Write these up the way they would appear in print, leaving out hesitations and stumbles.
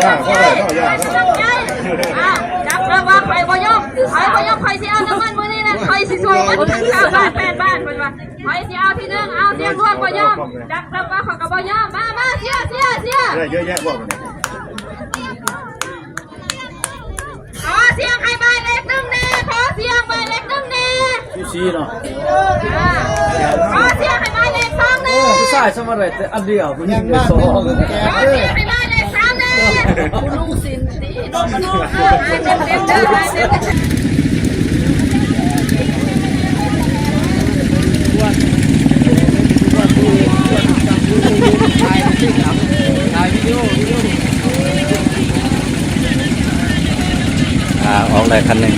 จับมาว่าใครบ่ยอมใครบ่ยอมใครสิเอาน้ำมันมือนี่นะใครสิช่วยมัน9 บาท 8 บาทเป็นว่าใครสิเอาที่หนึ่งเอาเสียงร่วมบ่ยอมจับมาเขาก็บ่ยอมมาเสียเยอะแยะบอกขอเสียงให้ใบเล็กนึงแน่ขอเสียงใบเล็กนึงแน่ชี้เนาะขอเสียงให้ใบเล็ก2แน่ผู้ชายสมัยแต่อันเดียวผู้หญิง2ขอเสียงให้ใบเล็ก3แน่คุณลุงสินดีน้องเต็มออกเลยคันหนึ่ง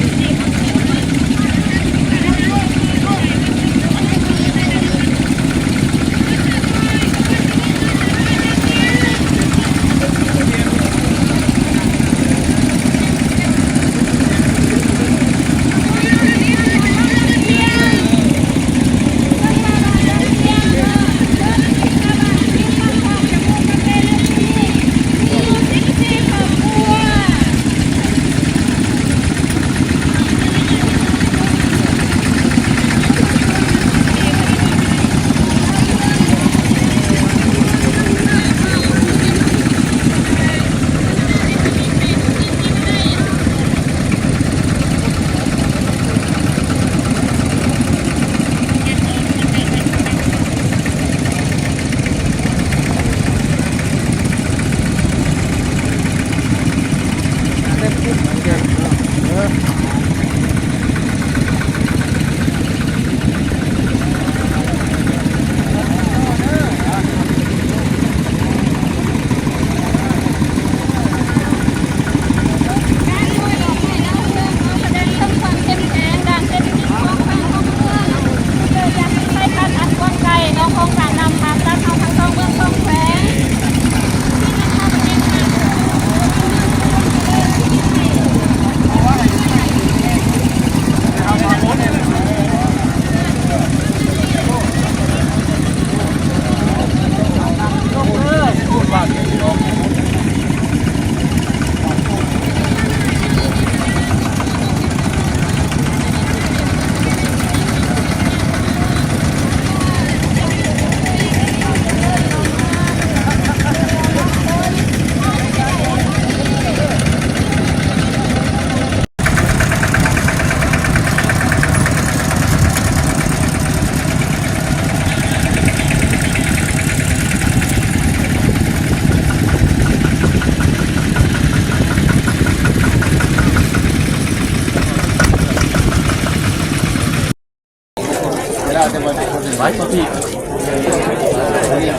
ไว้ตัวพี่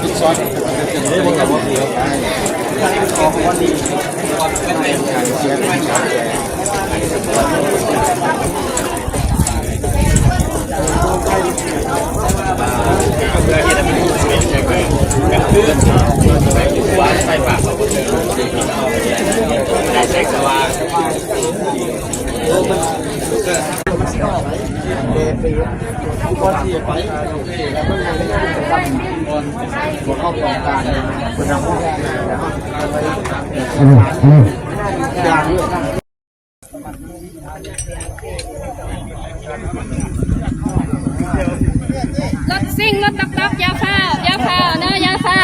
ติดซอสได้หมดกับพี่ขอวันดีเสียไม่ขาดว่าใส่ปากได้ใช้สว่างคนที่ไปแล้วก็ยังไม่ได้ทำคนหัวเข้าโครงการคุณทำผู้แทนอย่างนี้รถซิ่งรถตับยาฟ้าเนอะยาฟ้า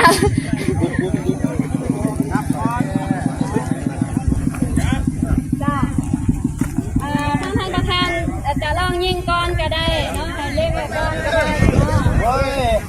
ท่านประธานจะลองยิงก่อนก็ได้เนาะให้เล็กก่อนก็ได้